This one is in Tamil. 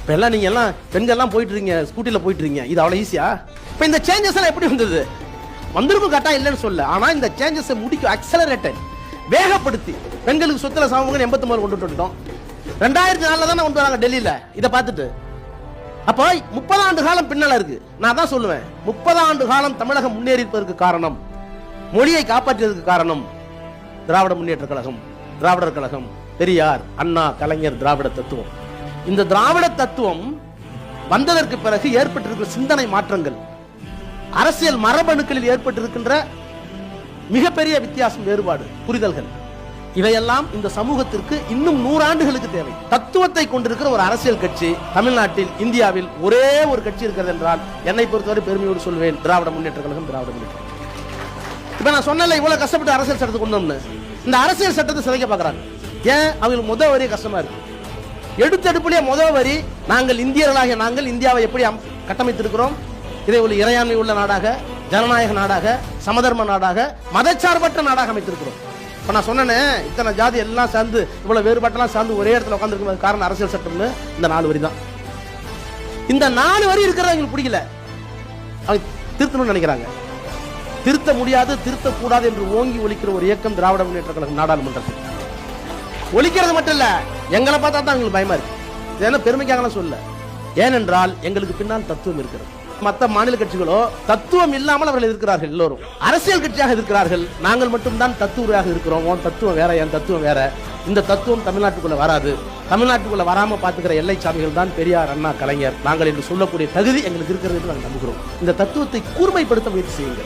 இப்போ எல்லாம் நீங்கள் எல்லாம் பெண்கள்லாம் போயிட்டு இருக்கீங்க, ஸ்கூட்டியில் போயிட்டு இருக்கீங்க, இது அவ்வளோ ஈஸியா? இப்போ இந்த சேஞ்சஸ் எல்லாம் எப்படி வந்தது? வந்திருக்கும் கரெக்டாக இல்லைன்னு சொல்ல, ஆனால் இந்த சேஞ்சஸை முடிக்கும் அக்சலரேட்டட் வேகப்படுத்தி பெண்களுக்கு சொத்துல சமூகம் 89 கொண்டு வந்துட்டோம். 2004 தானே கொண்டு வராங்க டெல்லியில். இதை பார்த்துட்டு அப்போ 30 ஆண்டு காலம் பின்னால இருக்கு. நான் தான் சொல்லுவேன், 30 ஆண்டு காலம் தமிழகம் முன்னேறி இருப்பதற்கு காரணம், மொழியை காப்பாற்றியதற்கு காரணம் திராவிட முன்னேற்ற கழகம், திராவிடர் கழகம், பெரியார், அண்ணா, கலைஞர், திராவிட தத்துவம். இந்த திராவிட தத்துவம் வந்ததற்கு பிறகு ஏற்பட்டிருக்கிற சிந்தனை மாற்றங்கள், அரசியல் மரபணுக்களில் ஏற்பட்டிருக்கின்ற மிகப்பெரிய வித்தியாசம், வேறுபாடு, புரிதல்கள், இவையெல்லாம் இந்த சமூகத்திற்கு இன்னும் 100 ஆண்டுகளுக்கு தேவை. தத்துவத்தை கொண்டிருக்கிற ஒரு அரசியல் கட்சி தமிழ்நாட்டில், இந்தியாவில் ஒரே ஒரு கட்சி இருக்கிறது என்றால் என்னை பொறுத்தவரை பெருமையோடு சொல்வேன், திராவிட முன்னேற்ற கழகம், திராவிட முன்னேற்ற. இப்ப நான் சொன்னல இவ்வளவு கஷ்டப்பட்டு அரசியல் சட்டத்தை கொண்டு வந்து இந்த அரசியல் சட்டத்தை சிதைக்க பார்க்கறாங்க. ஏன்? அவங்களுக்கு முதல் வரி கஷ்டமா இருக்கு. எடுத்தெடுப்புலயே முதல் வரி, நாங்கள் இந்தியர்களாகிய நாங்கள் இந்தியாவை எப்படி கட்டமைத்திருக்கிறோம், இதை ஒரு இறையாண்மை உள்ள நாடாக, ஜனநாயக நாடாக, சமதர்ம நாடாக, மதச்சார்பற்ற நாடாக அமைத்திருக்கிறோம். இப்ப நான் சொன்னேன், இத்தனை ஜாதி எல்லாம் சேர்ந்து இவ்வளவு வேறுபாட்டெல்லாம் சேர்ந்து ஒரே இடத்துல உட்கார்ந்து காரணம் அரசியல் சட்டம்னு இந்த 4 வரி தான். இந்த 4 வரி இருக்கிறது எங்களுக்கு பிடிக்கல, அவங்க திருத்தணும்னு நினைக்கிறாங்க. திருத்த முடியாது, திருத்தக்கூடாது என்று ஓங்கி ஒலிக்கிற ஒரு இயக்கம் திராவிட முன்னேற்ற கழகம் நாடாளுமன்றத்தில். ஒலிக்கிறது மட்டும் இல்ல, எங்களை பார்த்தா தான் எங்களுக்கு பயமா இருக்கு. ஏன்னா பெருமைக்காக சொல்ல, ஏனென்றால் எங்களுக்கு பின்னால் தத்துவம் இருக்கிறது. மற்ற மாநில கட்சிகளோ தத்துவம் இல்லாமல் அவர்கள் இருக்கிறார்கள், எல்லோரும் அரசியல் கட்சியாக இருக்கிறார்கள். நாங்கள் மட்டும்தான் தத்துவராக இருக்கிறோம். தத்துவம் வேற, என் தத்துவம் வேற. இந்த தத்துவம் தமிழ்நாட்டுக்குள்ள வராது. தமிழ்நாட்டுக்குள்ள வராம பாத்துக்கிற எல்லை சாமிகள் தான் பெரியார், அண்ணா, கலைஞர். நாங்கள் என்று சொல்லக்கூடிய தகுதி எங்களுக்கு இருக்கிறது என்று நாங்கள் நம்புகிறோம். இந்த தத்துவத்தை கூர்மைப்படுத்த முயற்சி செய்யுங்கள்.